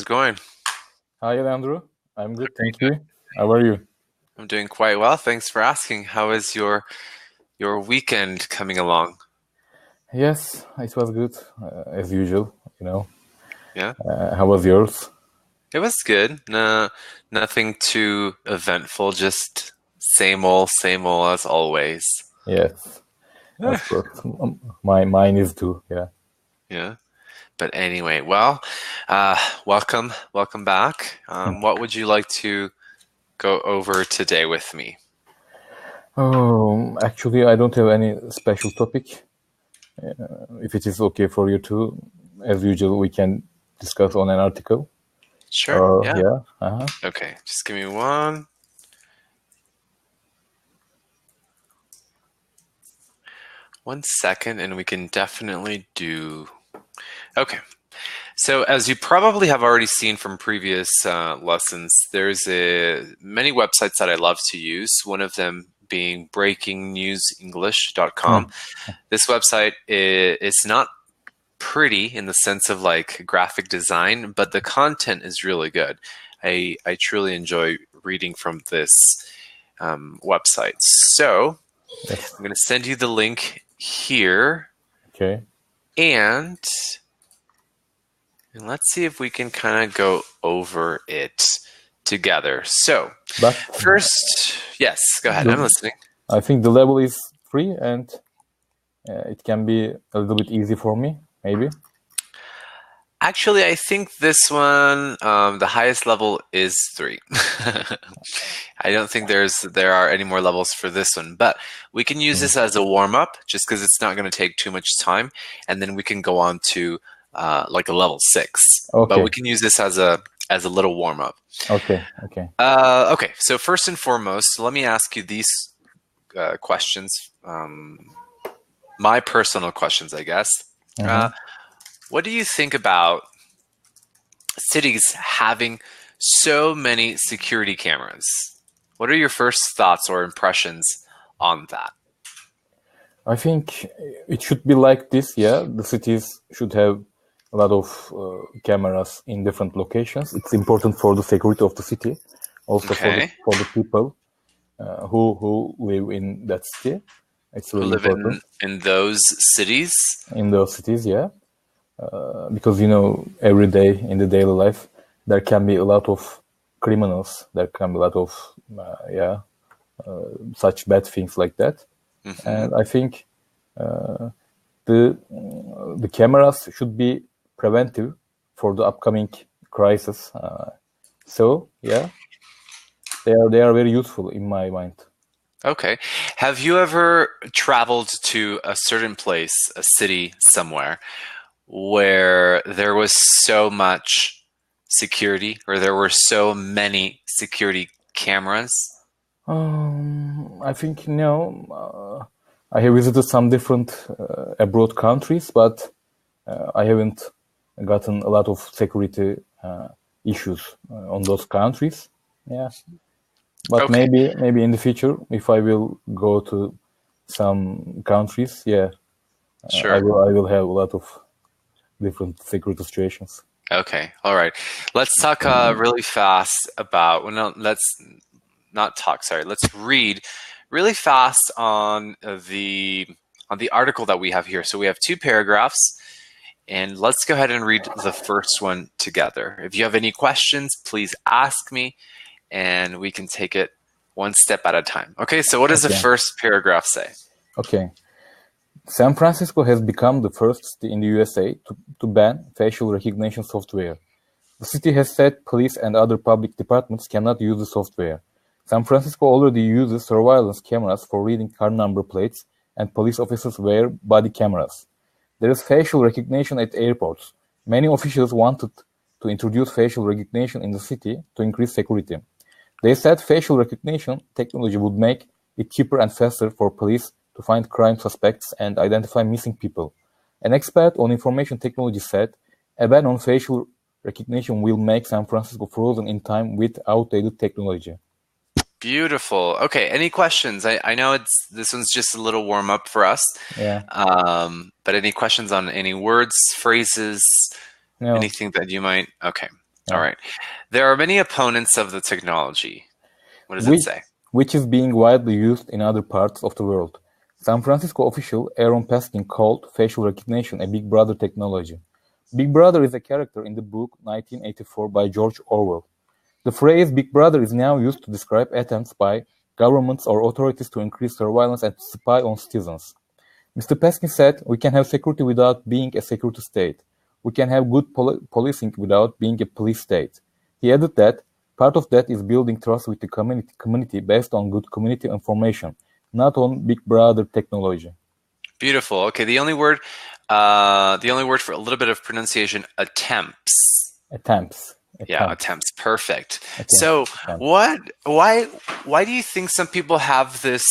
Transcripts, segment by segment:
going? Hi, Alejandro. I'm good, thank you. How are you? I'm doing quite well. Thanks for asking. How is your weekend coming along? Yes, it was good, as usual, Yeah, How was yours? it was good. No, nothing too eventful. Just same old as always. Yes, of course. Mine is too, yeah. Yeah. But anyway, well, welcome back. What would you like to go over today with me? Oh, actually, I don't have any special topic. If it is okay for you too, as usual, we can discuss on an article. Sure. Yeah. Yeah. Uh-huh. Okay. Just give me one second, and we can definitely do. Okay. So as you probably have already seen from previous lessons, there's many websites that I love to use. One of them being breakingnewsenglish.com. This website is not pretty in the sense of like graphic design, but the content is really good. I truly enjoy reading from this website. So Yes. I'm going to send you the link here. Okay. And let's see if we can kind of go over it together. So But first, yes, go ahead. I'm listening. I think the level is free and it can be a little bit easy for me, maybe. Actually, I think this one, the highest level is 3. I don't think there are any more levels for this one, but we can use this as a warm-up just because it's not going to take too much time, and then we can go on to like a level 6. Okay. But we can use this as a little warm-up. Okay. Okay. So first and foremost, let me ask you these questions. My personal questions, I guess. What do you think about cities having so many security cameras? What are your first thoughts or impressions on that? I think it should be like this, yeah. The cities should have a lot of cameras in different locations. It's important for the security of the city, also for the people who live in that city. It's really important. In those cities? In those cities, yeah. Because, every day in the daily life, there can be a lot of criminals. There can be a lot of, such bad things like that. And I think the cameras should be preventive for the upcoming crisis. So, yeah, they are very useful in my mind. Okay. Have you ever traveled to a certain place, a city somewhere, where there was so much security or there were so many security cameras? I think no. I have visited some different abroad countries, but I haven't gotten a lot of security issues on those countries. Yeah, but Okay. maybe in the future, if I will go to some countries, yeah, Sure. I will have a lot of different security situations. Okay. All right. Let's talk really fast about. Well, no, let's not talk. Sorry. Let's read really fast on the article that we have here. So we have 2 paragraphs, and let's go ahead and read the first one together. If you have any questions, please ask me, and we can take it one step at a time. Okay. So what does the first paragraph say? Okay. San Francisco has become the first city in the USA to ban facial recognition software. The city has said police and other public departments cannot use the software. San Francisco already uses surveillance cameras for reading car number plates, and police officers wear body cameras. There is facial recognition at airports. Many officials wanted to introduce facial recognition in the city to increase security. They said facial recognition technology would make it cheaper and faster for police to find crime suspects and identify missing people. An expert on information technology said, a ban on facial recognition will make San Francisco frozen in time with outdated technology. Beautiful. Okay. Any questions? I know this one's just a little warm up for us. Yeah. But any questions on any words, phrases, No. anything that you might? Okay. All right. There are many opponents of the technology. What does it say? Which is being widely used in other parts of the world. San Francisco official Aaron Paskin called facial recognition a Big Brother technology. Big Brother is a character in the book 1984 by George Orwell. The phrase Big Brother is now used to describe attempts by governments or authorities to increase surveillance and spy on citizens. Mr. Paskin said, "We can have security without being a security state. We can have good policing without being a police state." He added that part of that is building trust with the community based on good community information, not on Big Brother technology. Beautiful. Okay, the only word for a little bit of pronunciation: attempts. Attempts. Yeah, attempts. Perfect. So, why do you think some people have this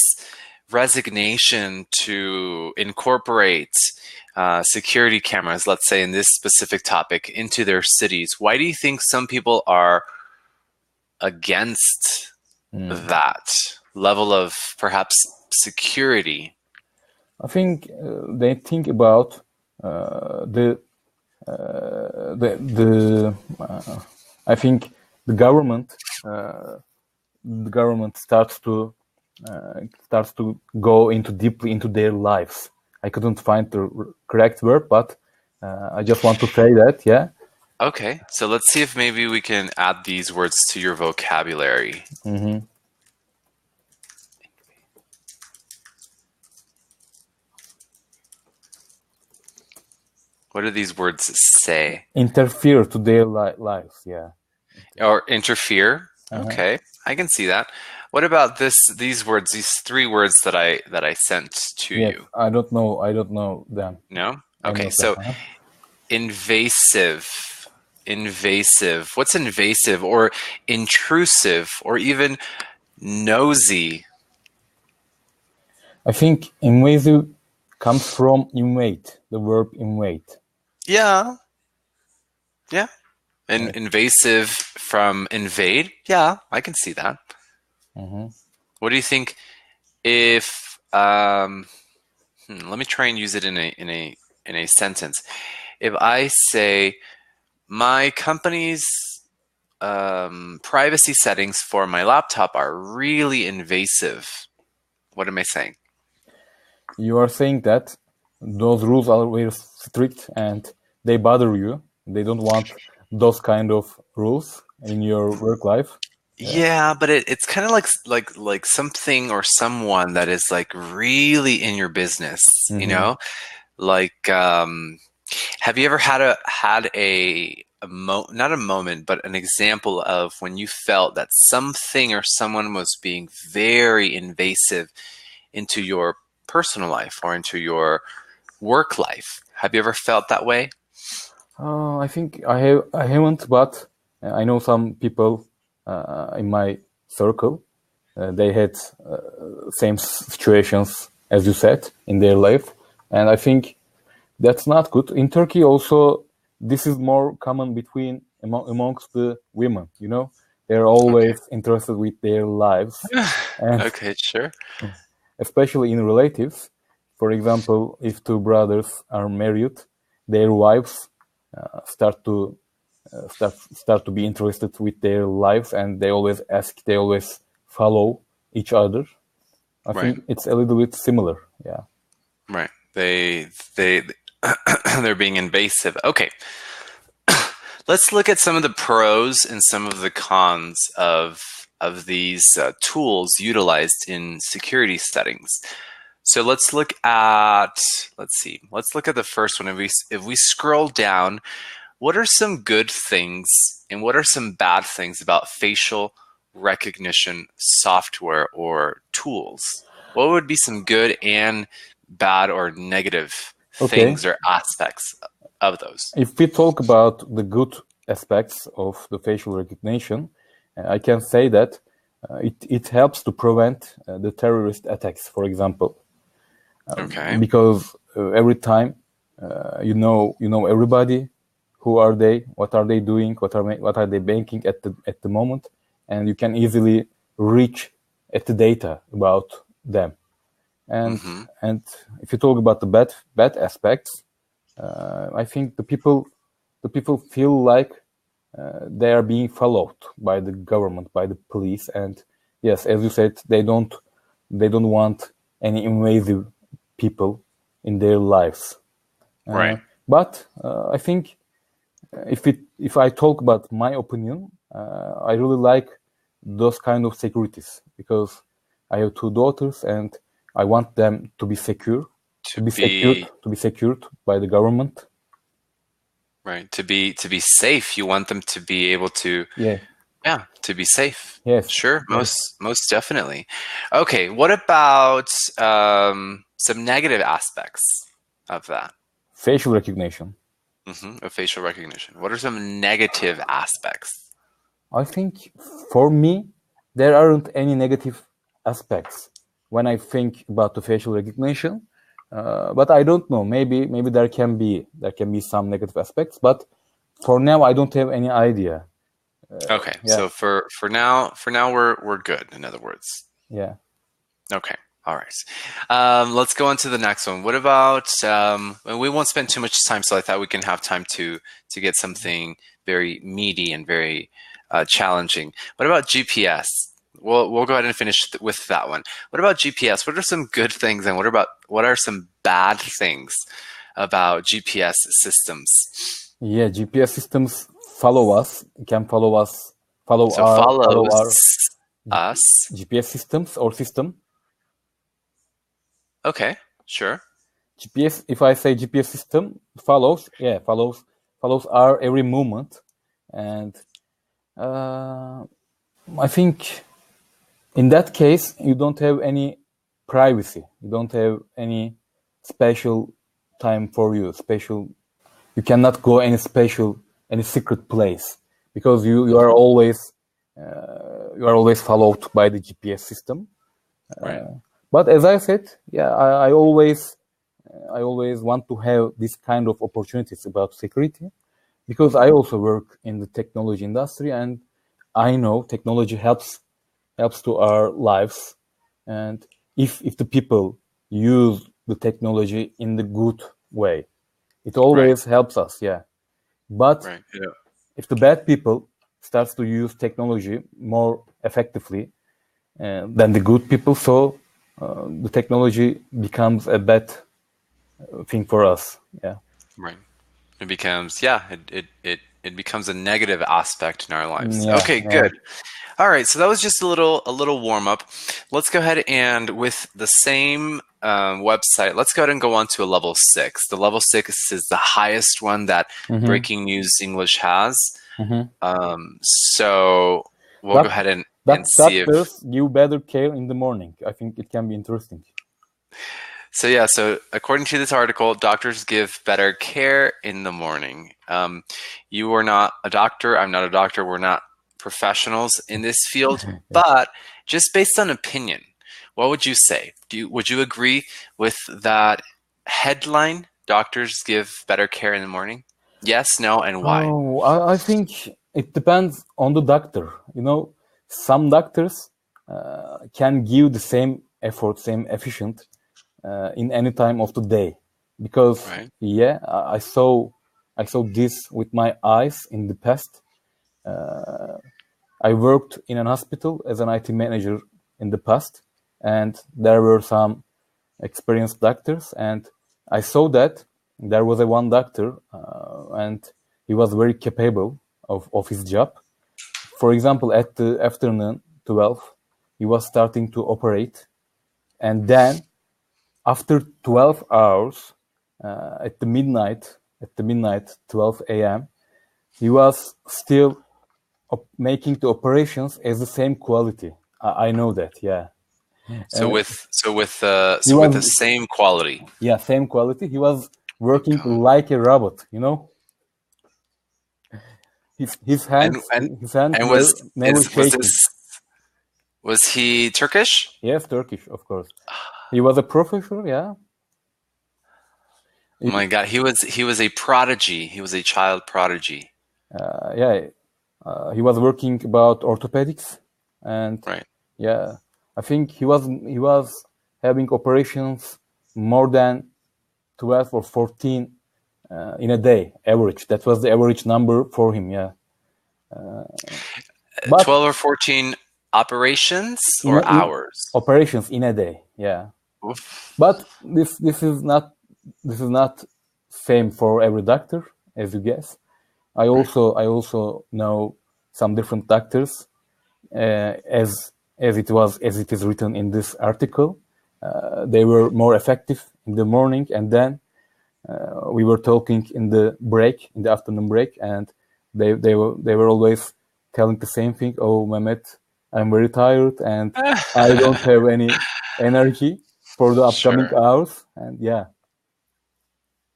resignation to incorporate security cameras, let's say in this specific topic, into their cities? Why do you think some people are against that level of perhaps security? I think they think about I think the government starts to go deeply into their lives. I couldn't find the correct word, but I just want to say that, yeah. Okay, so let's see if maybe we can add these words to your vocabulary. Mm-hmm. What do these words say? Interfere to their lives, yeah. Or interfere? Okay, I can see that. What about these words, these three words that I sent to you? I don't know them. No? Okay, so invasive. What's invasive or intrusive or even nosy? I think invasive comes from invade, the verb invade. Yeah. And invasive from invade? Yeah, I can see that. Mm-hmm. What do you think if let me try and use it in a sentence. If I say my company's privacy settings for my laptop are really invasive, what am I saying? You are saying that those rules are very strict and they bother you. They don't want those kind of rules in your work life. Yeah, but it's kind of like something or someone that is like really in your business, you know? Like, have you ever had not a moment, but an example of when you felt that something or someone was being very invasive into your personal life or into your work life? Have you ever felt that way? I think I haven't, but I know some people in my circle. They had same situations as you said in their life, and I think that's not good. In Turkey, also, this is more common amongst the women. You know, they're always interested with their lives. And okay, sure. Especially in relatives. For example, if two brothers are married, their wives start to be interested with their lives, and they always follow each other. I think it's a little bit similar. Yeah. Right. They're being invasive. Okay. Let's look at some of the pros and some of the cons of these tools utilized in security settings. So let's look at the first one. If we scroll down, what are some good things and what are some bad things about facial recognition software or tools? What would be some good and bad or negative things or aspects of those? If we talk about the good aspects of the facial recognition, I can say that it helps to prevent the terrorist attacks, for example. Because every time you know everybody, who are they, what are they doing, what are they banking at the moment, and you can easily reach at the data about them. And if you talk about the bad aspects, I think the people feel like they are being followed by the government, by the police, and yes, as you said, they don't want any invasive people in their lives. Right. But I think if I talk about my opinion, I really like those kind of securities because I have 2 daughters and I want them to be secure, to be secured by the government. Right. To be safe. You want them to be able to to be safe. Yes. Sure. Most definitely. Okay. What about some negative aspects of that? Facial recognition. Of facial recognition. What are some negative aspects? I think for me, there aren't any negative aspects when I think about the facial recognition. But I don't know. Maybe there can be some negative aspects. But for now, I don't have any idea. Okay. So for now we're good. In other words. Yeah. Okay. All right. Let's go on to the next one. What about, we won't spend too much time, so I thought we can have time to get something very meaty and very challenging. What about GPS? We'll go ahead and finish with that one. What about GPS? What are some good things, and what are some bad things about GPS systems? Yeah, GPS systems follow us. Can follow us. Follows us. GPS systems or system. Okay, sure. GPS. If I say GPS system, follows our every movement, and I think in that case you don't have any privacy. You don't have any special time for you. You cannot go any secret place because you are always followed by the GPS system. Right. But as I said, I always want to have this kind of opportunities about security because I also work in the technology industry and I know technology helps to our lives. And if the people use the technology in the good way, it always helps us. Yeah. But if the bad people starts to use technology more effectively than the good people, so the technology becomes a bad thing for us. Yeah. Right. It becomes it becomes a negative aspect in our lives. Yeah, okay, good. All right, so that was just a little warm up. Let's go ahead and with the same website, let's go ahead and go on to a level 6. The level 6 is the highest one that Breaking News English has. So we'll go ahead and see if doctors give better care in the morning. I think it can be interesting. So according to this article, doctors give better care in the morning. You are not a doctor. I'm not a doctor. We're not professionals in this field, but just based on opinion, what would you say? Would you agree with that headline? Doctors give better care in the morning? Yes, no, and why? Oh, I think it depends on the doctor. Some doctors can give the same effort, same efficient in any time of the day, because I saw this with my eyes in the past. I worked in an hospital as an IT manager in the past, and there were some experienced doctors, and I saw that there was one doctor, and he was very capable of his job. For example, at the afternoon 12, he was starting to operate, and then after 12 hours, at the midnight 12 a.m., he was still making the operations as the same quality. I know that, yeah. So with the same quality. Yeah, same quality. He was working like a robot, His hands were never shaking. Was he Turkish? Yes, Turkish, of course. He was a professor, yeah. Oh my God, he was a prodigy. He was a child prodigy. He was working about orthopedics, and I think he was having operations more than 12 or 14 in a day average. That was the average number for him. Yeah, But 12 or 14 operations or hours? Operations in a day, yeah. Oof. But this is not same for every doctor, as you guess. I also know some different doctors, as it is written in this article. They were more effective in the morning, and then we were talking in the afternoon break, and they were always telling the same thing. Oh, Mehmet, I'm very tired, and I don't have any energy for the upcoming hours. And yeah.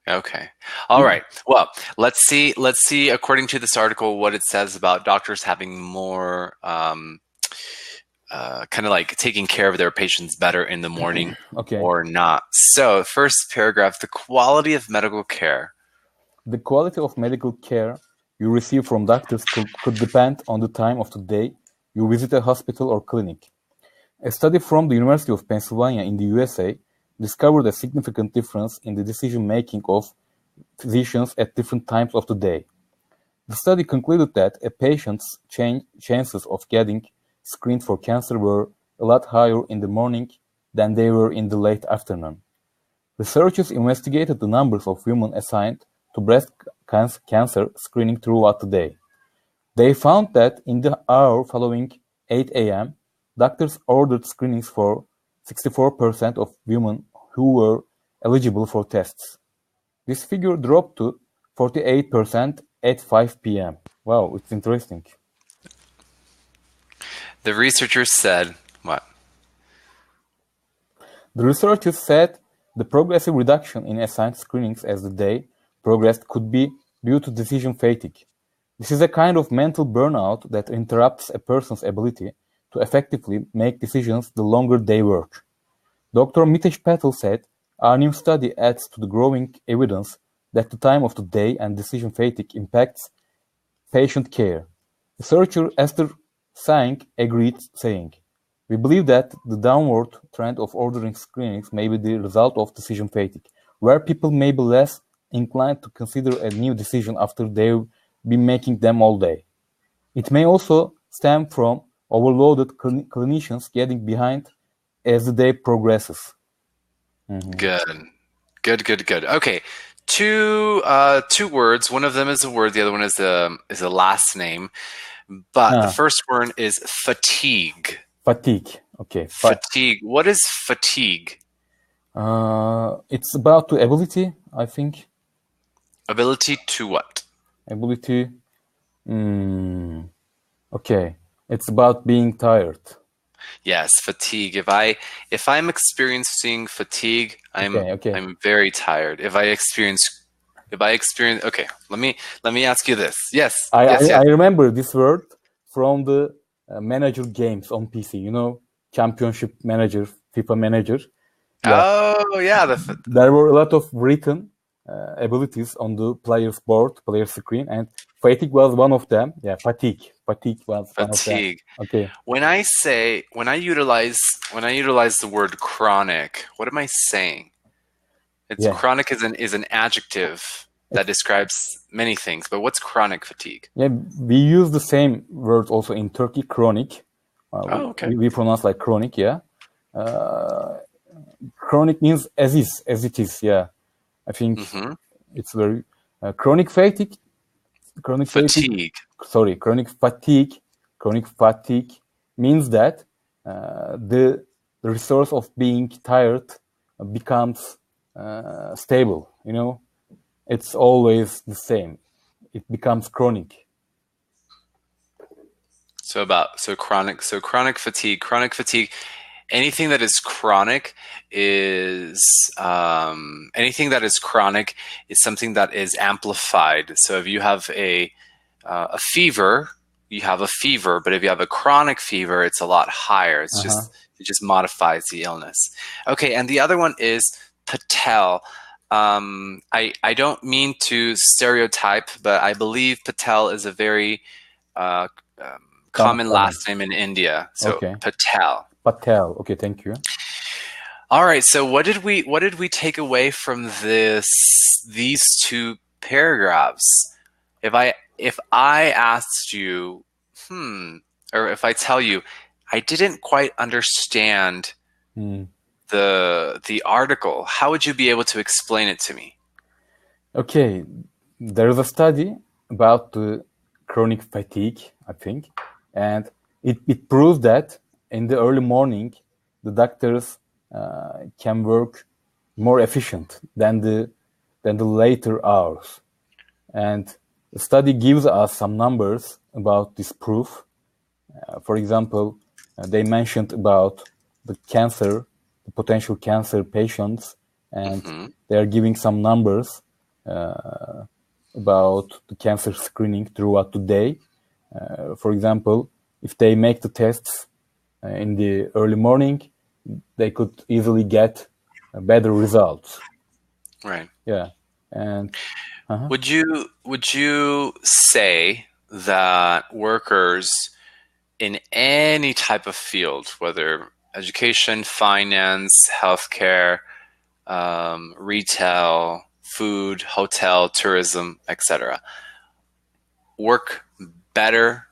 Okay. All right. Well, let's see according to this article what it says about doctors having more kind of like taking care of their patients better in the morning or not. So, first paragraph, the quality of medical care. The quality of medical care you receive from doctors could depend on the time of the day you visit a hospital or clinic. A study from the University of Pennsylvania in the USA discovered a significant difference in the decision-making of physicians at different times of the day. The study concluded that a patient's chances of getting screened for cancer were a lot higher in the morning than they were in the late afternoon. Researchers investigated the numbers of women assigned to breast cancer screening throughout the day. They found that in the hour following 8 a.m., doctors ordered screenings for 64% of women who were eligible for tests. This figure dropped to 48% at 5 p.m. Wow, it's interesting. The researchers said what? The researchers said the progressive reduction in assigned screenings as the day progressed could be due to decision fatigue. This is a kind of mental burnout that interrupts a person's ability to effectively make decisions the longer they work. Dr. Mitesh Patel said, our new study adds to the growing evidence that the time of the day and decision fatigue impacts patient care. Researcher Esther Sang agreed, saying, we believe that the downward trend of ordering screenings may be the result of decision fatigue, where people may be less inclined to consider a new decision after they've been making them all day. It may also stem from overloaded clinicians getting behind as the day progresses. Mm-hmm. Good. Okay, two words. One of them is a word. The other one is a last name. But the first word is fatigue. Fatigue. Okay. Fatigue. What is fatigue? It's about the ability, I think. Ability to what? Ability. Okay. It's about being tired. Yes, fatigue. If I'm experiencing fatigue, I'm very tired. If I experience okay, let me ask you this. Yes. I remember this word from the manager games on PC. You know, championship manager, FIFA manager. Yeah. Oh yeah. There were a lot of written abilities on the player's board, player screen, and fatigue was one of them. Yeah, fatigue was one of them. Okay. When I utilize the word chronic, what am I saying? Chronic is an adjective that describes many things, but what's chronic fatigue? Yeah, we use the same word also in Turkey, chronic. Okay. We pronounce like chronic, yeah. Chronic means as it is, yeah. I think it's very chronic fatigue. Chronic fatigue means that the resource of being tired becomes stable. You know, it's always the same. It becomes chronic. Chronic fatigue. Anything that is chronic is something that is amplified. So if you have a fever, you have a fever, but if you have a chronic fever, it's a lot higher. It's it just modifies the illness. Okay, and the other one is Patel. I don't mean to stereotype, but I believe Patel is a very common last name in India. So Patel. Patel. Okay, thank you. All right. So what did we take away from these two paragraphs? If if I asked you, or if I tell you, I didn't quite understand the article, how would you be able to explain it to me? Okay, there is a study about the chronic fatigue, I think, and it proves that in the early morning, the doctors can work more efficient than the later hours. And the study gives us some numbers about this proof. For example, they mentioned about the potential cancer patients, and they are giving some numbers about the cancer screening throughout the day. For example, if they make the tests in the early morning, they could easily get better results. Right. Yeah. And would you say that workers in any type of field, whether education, finance, healthcare, retail, food, hotel, tourism, etc., work better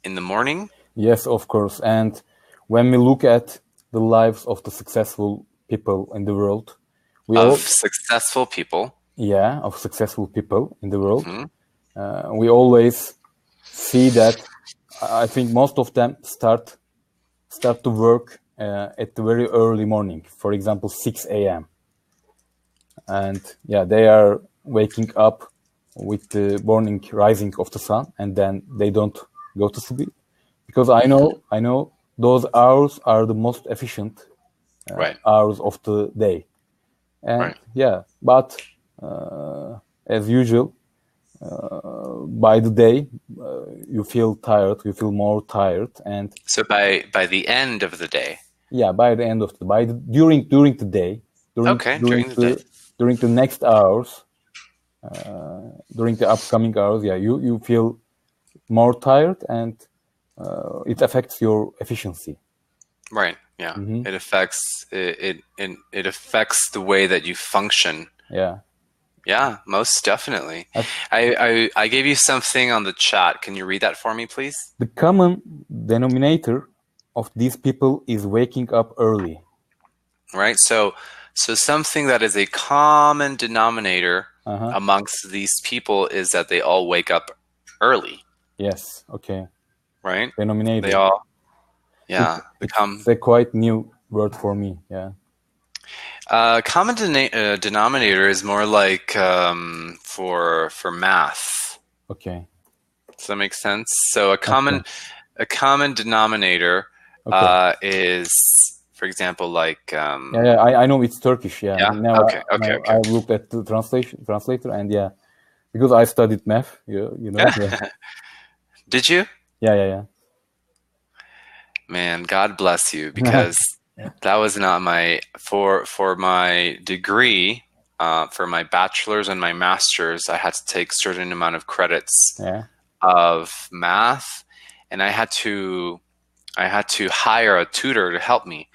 in the morning? Yes, of course. And when we look at the lives of the successful people in the world, successful people in the world, we always see that I think most of them start to work at the very early morning, for example, 6 a.m. And they are waking up with the morning rising of the sun, and then they don't go to sleep, because I know those hours are the most efficient hours of the day. And but as usual, by the day, you feel tired. You feel more tired, and so by the end of the day. Yeah, by the end of during the day. During the next hours, during the upcoming hours, you feel more tired, and it affects your efficiency. Right. Yeah. It affects it affects the way that you function. Yeah. Yeah, most definitely. I gave you something on the chat. Can you read that for me, please? The common denominator of these people is waking up early. Right. So something that is a common denominator amongst these people is that they all wake up early. Yes. Okay. Right. Denominator. They all. Yeah. It's a quite new word for me. Yeah. Common denominator is more like for math. Okay. Does that make sense? So a common denominator is, for example, like I know it's Turkish. Yeah. Now okay. I looked at the translator, and because I studied math. You know. Did you? Yeah. Man, God bless you, because that was not for my degree, for my bachelor's and my master's, I had to take certain amount of credits of math, and I had to hire a tutor to help me,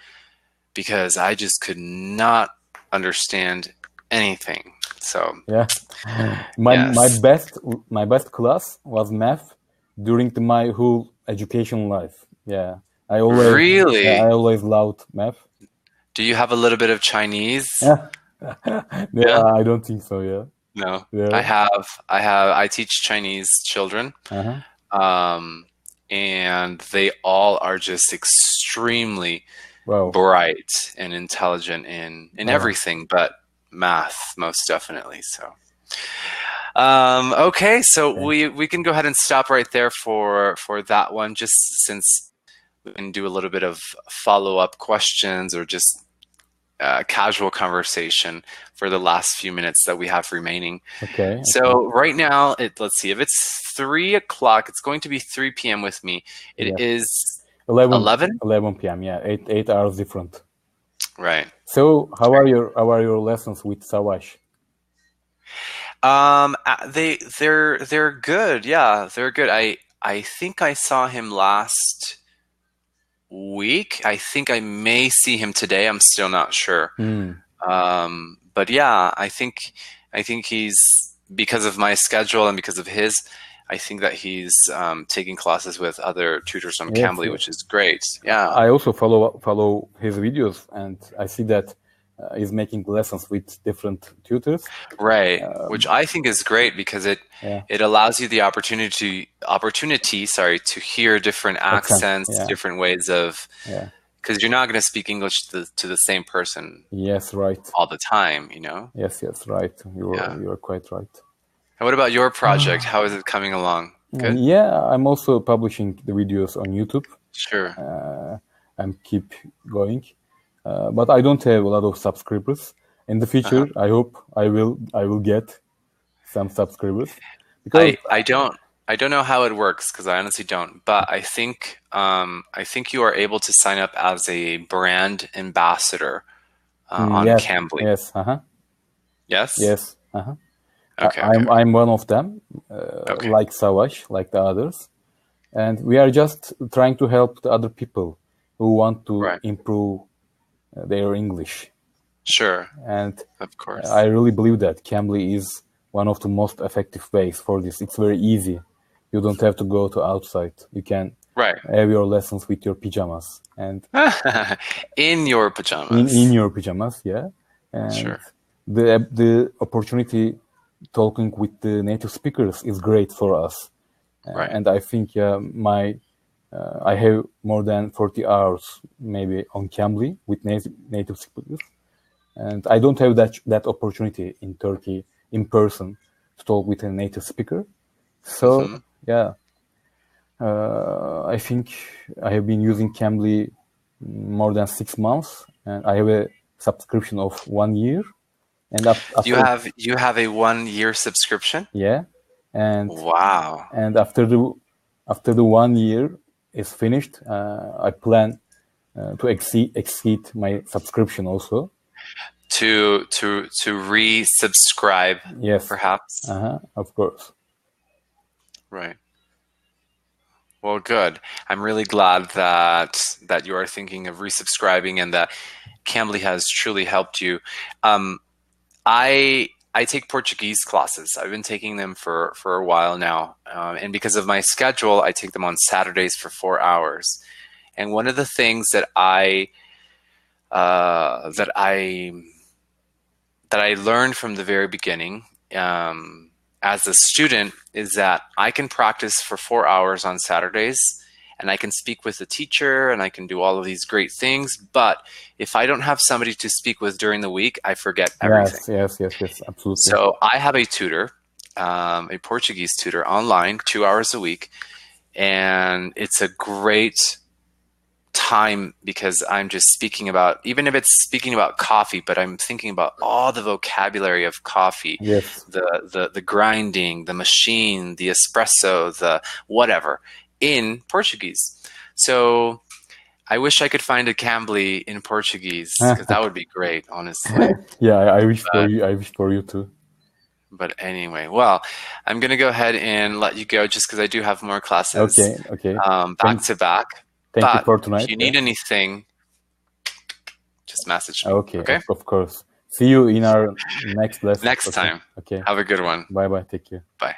because I just could not understand anything. So my best class was math during my whole education life. Yeah. I always loved math. Do you have a little bit of Chinese? I don't think so. Yeah. No. Yeah. I teach Chinese children, and they all are just extremely bright and intelligent in everything but math, most definitely. So. Okay, so we can go ahead and stop right there for that one, just since we can do a little bit of follow-up questions or just casual conversation for the last few minutes that we have remaining. Okay. So right now, let's see, if it's 3 o'clock, it's going to be 3 p.m. with me. It is 11 p.m. Yeah, 8 hours different. Right. So how are your lessons with Savaş? They're good. Yeah, they're good. I think I saw him last week. I think I may see him today. I'm still not sure. But yeah, I think he's, because of my schedule and because of his, I think that he's taking classes with other tutors on Yes, Cambly, yes. which is great. Yeah. I also follow his videos, and I see that he's making lessons with different tutors. Right, which I think is great because it allows you the opportunity, to hear different accents, yeah. different ways of, Yeah. because you're not going to speak English to the same person Yes, right. all the time, you know? Yes, right. You are quite right. And what about your project? How is it coming along? Good? Yeah, I'm also publishing the videos on YouTube. Sure. I'm keep going. But I don't have a lot of subscribers. In the future, I hope I will get some subscribers. Because I don't know how it works because I honestly don't. But I think you are able to sign up as a brand ambassador on yes, Cambly. Yes. Yes. Yes. Okay. I'm one of them, like Savaş, like the others, and we are just trying to help the other people who want to improve their English. Sure. And of course, I really believe that Cambly is one of the most effective ways for this. It's very easy. You don't have to go to outside. You can have your lessons with your pajamas and in your pajamas. In your pajamas, yeah. And sure. The opportunity talking with the native speakers is great for us. And I think I have more than 40 hours maybe on Cambly with native speakers. And I don't have that opportunity in Turkey in person to talk with a native speaker. So, I think I have been using Cambly more than 6 months, and I have a subscription of 1 year. And you have a 1 year subscription? Yeah. And wow. And after the 1 year is finished, I plan to exceed my subscription also. To resubscribe, yes, perhaps. Of course. Right. Well, good. I'm really glad that you are thinking of resubscribing and that Cambly has truly helped you. I take Portuguese classes. I've been taking them for a while now, and because of my schedule, I take them on Saturdays for 4 hours. And one of the things that I learned from the very beginning as a student is that I can practice for 4 hours on Saturdays, and I can speak with the teacher, and I can do all of these great things. But if I don't have somebody to speak with during the week, I forget everything. Yes, absolutely. So I have a tutor, a Portuguese tutor online, 2 hours a week, and it's a great time because I'm just speaking about, even if it's speaking about coffee, but I'm thinking about all the vocabulary of coffee, the grinding, the machine, the espresso, the whatever in Portuguese. So I wish I could find a Cambly in Portuguese because that would be great, honestly. I wish for you too. But anyway, well, I'm going to go ahead and let you go just because I do have more classes back to back. Thank you for tonight. If you need anything, just message me. Okay? Of course. See you in our next lesson. Next time. Okay. Have a good one. Bye. Take care. Bye.